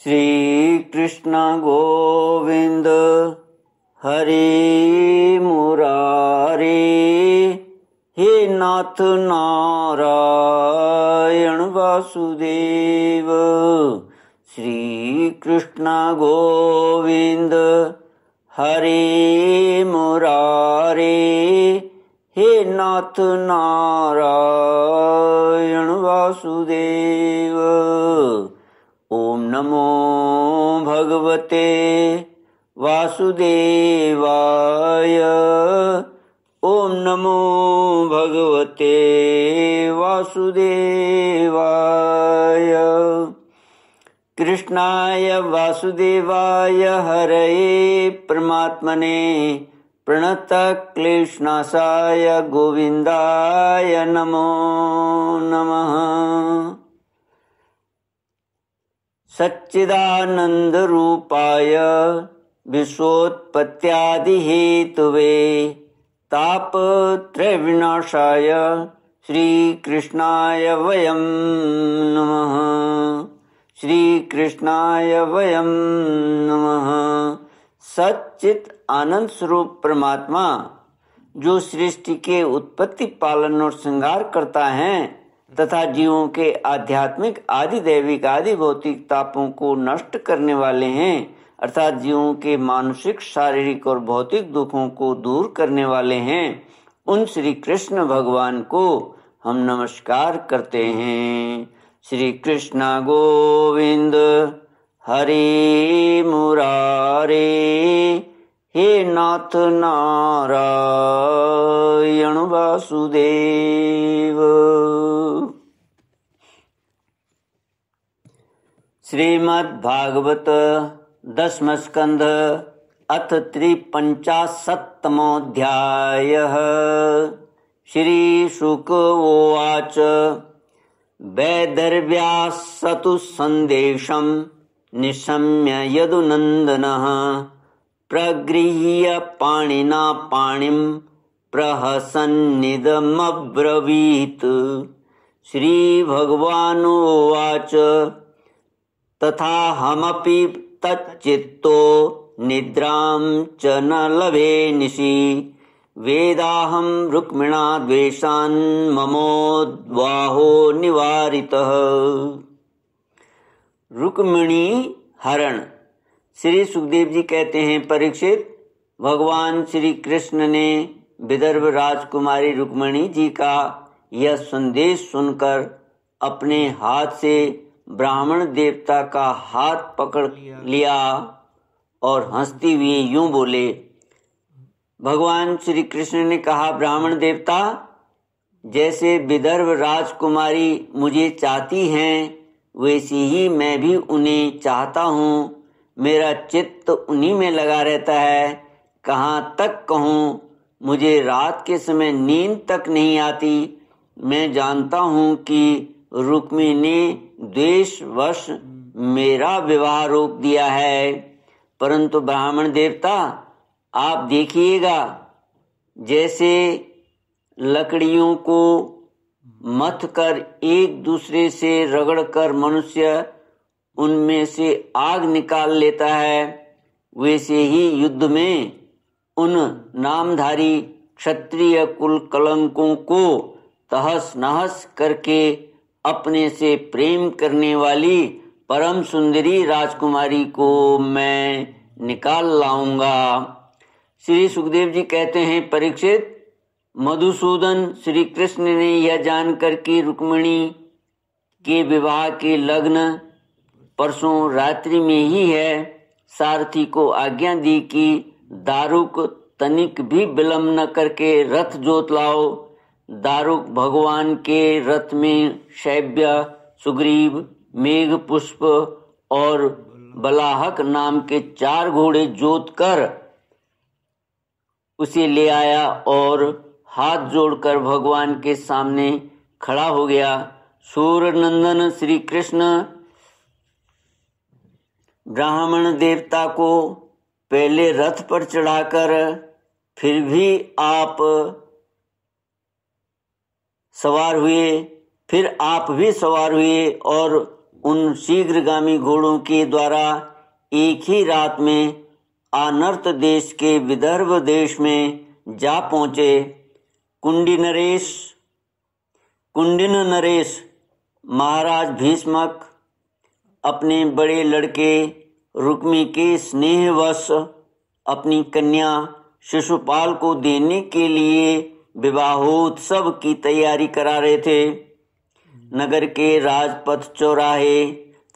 श्री कृष्ण गोविंद हरि मुरारी। हे नाथ नारायण वासुदेव। श्री कृष्ण गोविंद हरि मुरारी। हे नाथ नारायण वासुदेव। ओम नमो भगवते वासुदेवाय। ओम नमो भगवते वासुदेवाय। कृष्णाय वासुदेवाय हरये परमात्मने प्रणतक्लेशनाशाय गोविन्दाय नमो नमः। सच्चिदानन्दरूपाय विश्वोत्पत्त्यादिहेतवे तापत्रयविनाशाय श्रीकृष्णाय वयं नमः। श्रीकृष्णाय वयं नमः। सच्चित आनंद स्वरूप परमात्मा जो सृष्टि के उत्पत्ति पालन और श्रृंगार करता है तथा जीवों के आध्यात्मिक आदि दैविक आदि भौतिक तापों को नष्ट करने वाले हैं, अर्थात जीवों के मानसिक शारीरिक और भौतिक दुखों को दूर करने वाले हैं, उन श्री कृष्ण भगवान को हम नमस्कार करते हैं। श्री कृष्ण गोविंद हरि मुरारे। हे नाथ नारायण वासुदेव। श्रीमद्भागवत दशम स्कंध अथ 53तमोऽध्यायः। श्री शुक उवाच वैदर्भ्यास्तु संदेशं निशम्य यदुनन्दनः प्रगृह्य पाणिना पाणिं प्रहसन्निदमब्रवीत्। श्रीभगवानुवाच तथाहमपि तच्चित्तो निद्रां च न लभे निशि वेदाहं रुक्मिणा द्वेषान् ममोद्वाहो निवारितः। रुक्मिणी हरण। श्री सुखदेव जी कहते हैं, परीक्षित, भगवान श्री कृष्ण ने विदर्भ राजकुमारी रुक्मिणी जी का यह संदेश सुनकर अपने हाथ से ब्राह्मण देवता का हाथ पकड़ लिया और हंसती हुई यूं बोले। भगवान श्री कृष्ण ने कहा, ब्राह्मण देवता, जैसे विदर्भ राजकुमारी मुझे चाहती हैं वैसी ही मैं भी उन्हें चाहता हूँ। मेरा चित्त उन्हीं में लगा रहता है। कहाँ तक कहूँ, मुझे रात के समय नींद तक नहीं आती। मैं जानता हूँ कि रुक्मिणी ने द्वेषवश मेरा विवाह रोक दिया है, परंतु ब्राह्मण देवता आप देखिएगा, जैसे लकड़ियों को मथ कर एक दूसरे से रगड़कर मनुष्य उनमें से आग निकाल लेता है, वैसे ही युद्ध में उन नामधारी क्षत्रिय कुल कलंकों को तहस नहस करके अपने से प्रेम करने वाली परम सुंदरी राजकुमारी को मैं निकाल लाऊंगा। श्री सुखदेव जी कहते हैं, परीक्षित, मधुसूदन श्री कृष्ण ने यह जानकर कि रुक्मिणी के विवाह के लग्न परसों रात्रि में ही है, सारथी को आज्ञा दी कि दारुक तनिक भी विलंब न करके रथ जोत लाओ। दारुक भगवान के रथ में शैब्य, सुग्रीव, मेघ पुष्प और बलाहक नाम के 4 घोड़े जोत कर उसे ले आया और हाथ जोड़कर भगवान के सामने खड़ा हो गया। सूर्यनंदन श्री कृष्ण ब्राह्मण देवता को पहले रथ पर चढ़ाकर फिर भी आप सवार हुए, फिर आप भी सवार हुए और उन शीघ्रगामी घोड़ों के द्वारा एक ही रात में आनर्त देश के विदर्भ देश में जा पहुँचे। कुंडिन नरेश महाराज भीष्मक अपने बड़े लड़के रुक्मी के स्नेहवश अपनी कन्या शिशुपाल को देने के लिए विवाहोत्सव की तैयारी करा रहे थे। नगर के राजपथ, चौराहे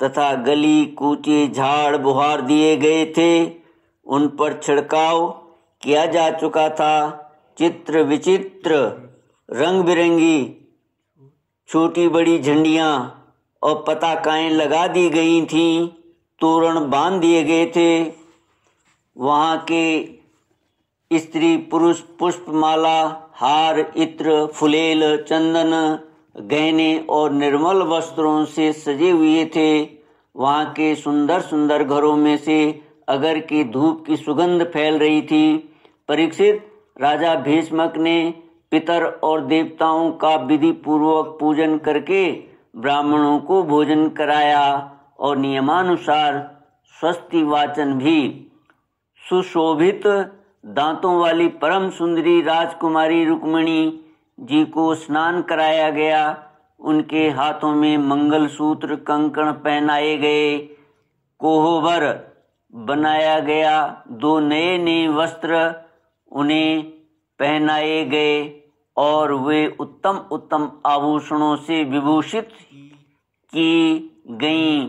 तथा गली कूचे झाड़ बुहार दिए गए थे। उन पर छिड़काव किया जा चुका था। चित्र विचित्र रंग बिरंगी छोटी बड़ी झंडियां और पताकाएं लगा दी गई थीं। तोरण बांध दिए गए थे। वहां के स्त्री पुरुष पुष्पमाला, हार, इत्र, फुलेल, चंदन, गहने और निर्मल वस्त्रों से सजे हुए थे। वहां के सुंदर सुंदर घरों में से अगर की धूप की सुगंध फैल रही थी। परीक्षित, राजा भीष्मक ने पितर और देवताओं का विधि पूर्वक पूजन करके ब्राह्मणों को भोजन कराया और नियमानुसार स्वस्ति वाचन भी। सुशोभित दांतों वाली परम सुंदरी राजकुमारी रुक्मिणी जी को स्नान कराया गया। उनके हाथों में मंगलसूत्र, कंकण पहनाए गए। कोहबर बनाया गया। 2 नए नए वस्त्र उन्हें पहनाए गए और वे उत्तम उत्तम आभूषणों से विभूषित की गईं।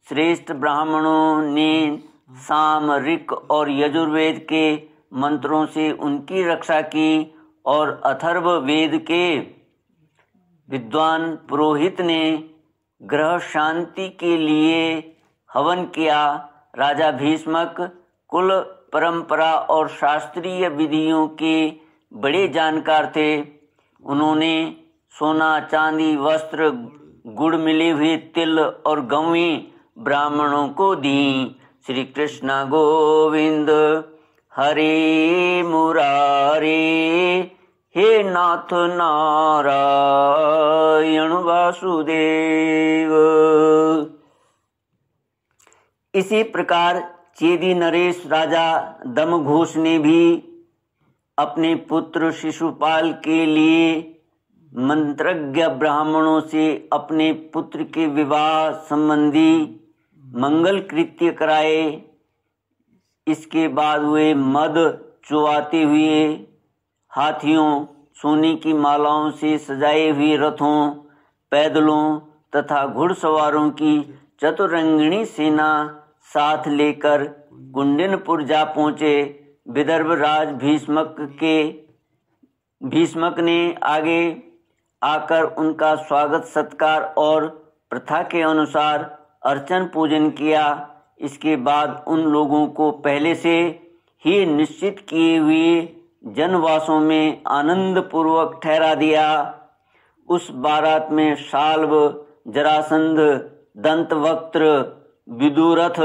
श्रेष्ठ ब्राह्मणों ने साम, ऋक और यजुर्वेद के मंत्रों से उनकी रक्षा की और अथर्व वेद के विद्वान पुरोहित ने ग्रह शांति के लिए हवन किया। राजा भीष्मक कुल परंपरा और शास्त्रीय विधियों के बड़े जानकार थे। उन्होंने सोना, चांदी, वस्त्र, गुड़ मिले हुए तिल और गौएं ब्राह्मणों को दी। श्री कृष्ण गोविंद हरे मुरारे, हे नाथ नारायण वासुदेव। इसी प्रकार चेदी नरेश राजा दमघोष ने भी अपने पुत्र शिशुपाल के लिए मंत्रज्ञ ब्राह्मणों से अपने पुत्र के विवाह संबंधी मंगल कृत्य कराए। इसके बाद वे मद चुवाते हुए हाथियों, सोने की मालाओं से सजाए हुए रथों, पैदलों तथा घुड़सवारों की चतुरंगिणी सेना साथ लेकर कुंडिनपुर जा पहुँचे। विदर्भ राज भीष्मक ने आगे आकर उनका स्वागत सत्कार और प्रथा के अनुसार अर्चन पूजन किया। इसके बाद उन लोगों को पहले से ही निश्चित किए हुए जनवासों में आनंद पूर्वक ठहरा दिया। उस बारात में शाल्व, जरासंध, दंतवक्त्र, विदुरथ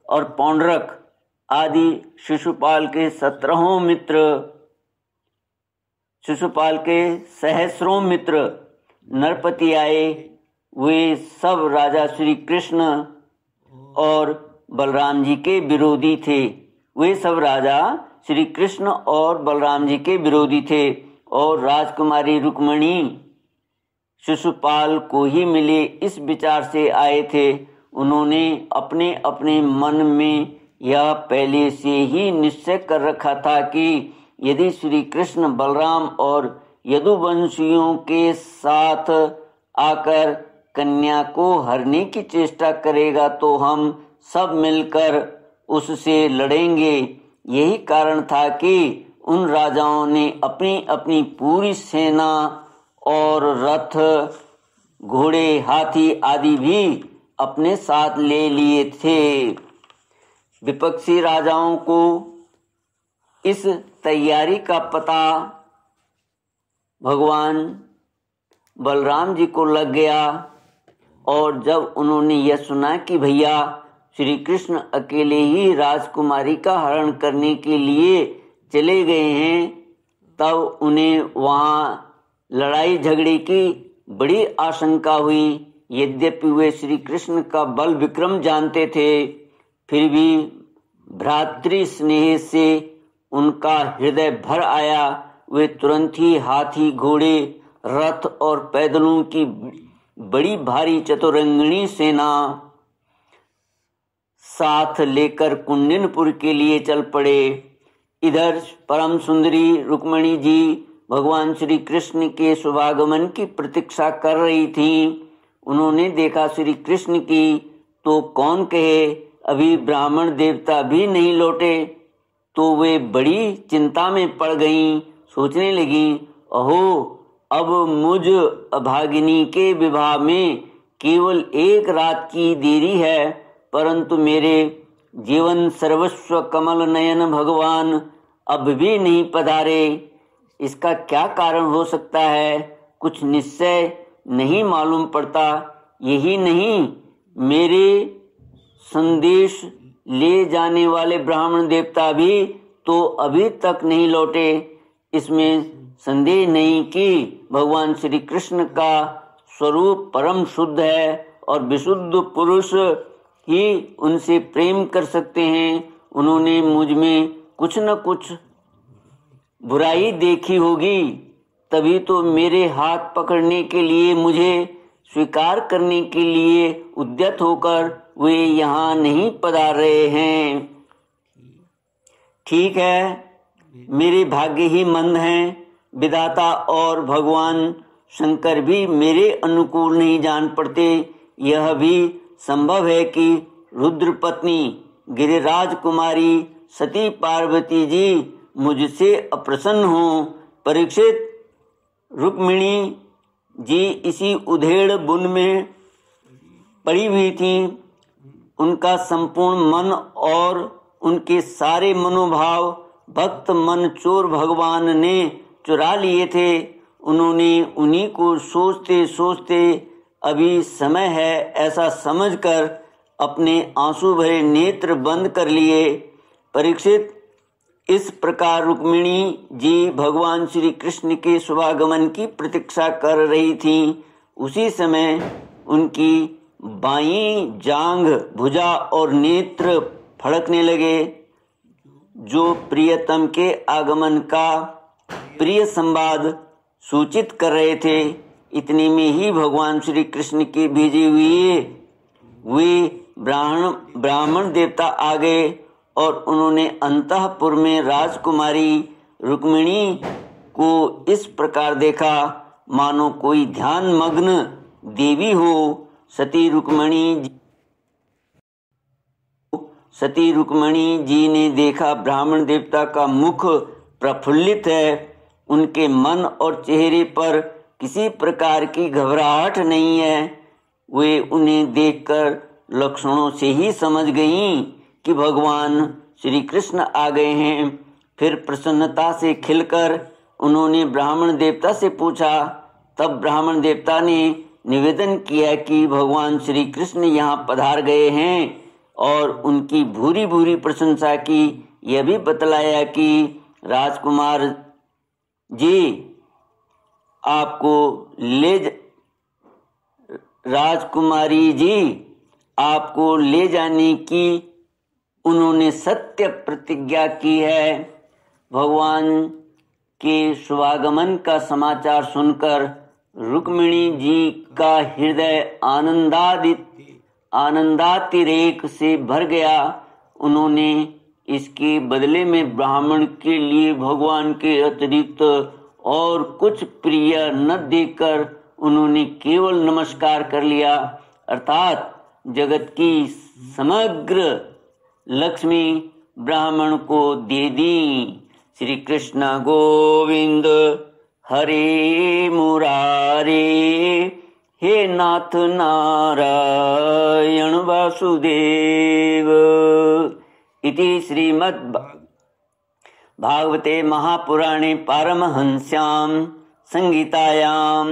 और पौंड्रक आदि शिशुपाल के 17 मित्र, शिशुपाल के सहस्रों मित्र नरपति आए। वे सब राजा श्री कृष्ण और बलराम जी के विरोधी थे। वे सब राजा श्री कृष्ण और बलराम जी के विरोधी थे और राजकुमारी रुक्मिणी शिशुपाल को ही मिले इस विचार से आए थे। उन्होंने अपने अपने मन में यह पहले से ही निश्चय कर रखा था कि यदि श्री कृष्ण बलराम और यदुवंशियों के साथ आकर कन्या को हरने की चेष्टा करेगा तो हम सब मिलकर उससे लड़ेंगे। यही कारण था कि उन राजाओं ने अपनी अपनी पूरी सेना और रथ, घोड़े, हाथी आदि भी अपने साथ ले लिए थे। विपक्षी राजाओं को इस तैयारी का पता भगवान बलराम जी को लग गया और जब उन्होंने यह सुना कि भैया श्री कृष्ण अकेले ही राजकुमारी का हरण करने के लिए चले गए हैं, तब उन्हें वहाँ लड़ाई झगड़े की बड़ी आशंका हुई। यद्यपि वे श्री कृष्ण का बल विक्रम जानते थे, फिर भी भ्रातृ स्नेह से उनका हृदय भर आया। वे तुरंत ही हाथी, घोड़े, रथ और पैदलों की बड़ी भारी चतुरंगिणी सेना साथ लेकर कुंडनपुर के लिए चल पड़े। इधर परम सुंदरी रुक्मणी जी भगवान श्री कृष्ण के शुभागमन की प्रतीक्षा कर रही थीं। उन्होंने देखा श्री कृष्ण की तो कौन कहे, अभी ब्राह्मण देवता भी नहीं लौटे। तो वे बड़ी चिंता में पड़ गईं। सोचने लगी, अहो, अब मुझ अभागिनी के विवाह में केवल एक रात की देरी है, परंतु मेरे जीवन सर्वस्व कमल नयन भगवान अब भी नहीं पधारे। इसका क्या कारण हो सकता है, कुछ निश्चय नहीं मालूम पड़ता। यही नहीं, मेरे संदेश ले जाने वाले ब्राह्मण देवता भी तो अभी तक नहीं लौटे। इसमें संदेह नहीं कि भगवान श्री कृष्ण का स्वरूप परम शुद्ध है और विशुद्ध पुरुष ही उनसे प्रेम कर सकते हैं। उन्होंने मुझ में कुछ न कुछ बुराई देखी होगी, तभी तो मेरे हाथ पकड़ने के लिए, मुझे स्वीकार करने के लिए उद्यत होकर वे यहाँ नहीं पधार रहे हैं। ठीक है, मेरे भाग्य ही मंद हैं। विधाता और भगवान शंकर भी मेरे अनुकूल नहीं जान पड़ते। यह भी संभव है कि रुद्र पत्नी गिरिराज कुमारी सती पार्वती जी मुझसे अप्रसन्न हों। परीक्षित, रुक्मिणी जी इसी उधेड़ बुन में पड़ी हुई थी। उनका संपूर्ण मन और उनके सारे मनोभाव भक्त मन चोर भगवान ने चुरा लिए थे। उन्होंने उन्हीं को सोचते सोचते अभी समय है ऐसा समझकर अपने आंसू भरे नेत्र बंद कर लिए। परीक्षित, इस प्रकार रुक्मिणी जी भगवान श्री कृष्ण के शुभागमन की प्रतीक्षा कर रही थीं। उसी समय उनकी बाईं जांघ, भुजा और नेत्र फड़कने लगे, जो प्रियतम के आगमन का प्रिय संवाद सूचित कर रहे थे। इतने में ही भगवान श्री कृष्ण के भेजे हुए वे ब्राह्मण देवता आ गए और उन्होंने अंतःपुर में राजकुमारी रुक्मिणी को इस प्रकार देखा मानो कोई ध्यान मग्न देवी हो। सती रुक्मिणी जी ने देखा ब्राह्मण देवता का मुख प्रफुल्लित है, उनके मन और चेहरे पर किसी प्रकार की घबराहट नहीं है। वे उन्हें देखकर लक्षणों से ही समझ गईं कि भगवान श्री कृष्ण आ गए हैं। फिर प्रसन्नता से खिलकर उन्होंने ब्राह्मण देवता से पूछा। तब ब्राह्मण देवता ने निवेदन किया कि भगवान श्री कृष्ण यहाँ पधार गए हैं और उनकी भूरी भूरी प्रशंसा की। यह भी बतलाया कि राजकुमार जी राजकुमारी जी आपको ले जाने की उन्होंने सत्य प्रतिज्ञा की है। भगवान के शुभागमन का समाचार सुनकर रुक्मिणी जी का हृदय आनंदातिरेक से भर गया। उन्होंने इसके बदले में ब्राह्मण के लिए भगवान के अतिरिक्त और कुछ प्रिय न देखकर उन्होंने केवल नमस्कार कर लिया, अर्थात जगत की समग्र लक्ष्मी ब्राह्मण को दे दी। श्री कृष्ण गोविंद हरे मुरारे, हे नाथ नारायण वासुदेव। इति श्रीमद् भागवते महापुराणे पारमहंस्यां संगीतायां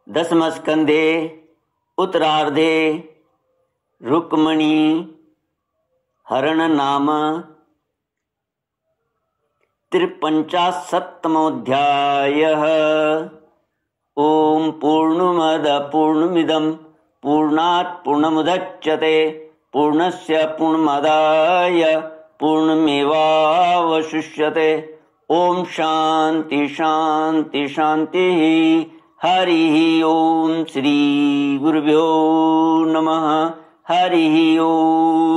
दशमस्कन्धे उत्तरार्धे रुक्मिणी हरण नाम 53तमोऽध्यायः। ओम पूर्णमद पूर्णमिदं पूर्णात् पूर्णमुदच्यते पूर्णस्य पूर्णमादाय पूर्णमेवावशिष्यते। ओम शांति शांति शांति। हरि ओम। श्री गुरुभ्यो नमः। हरि ओम।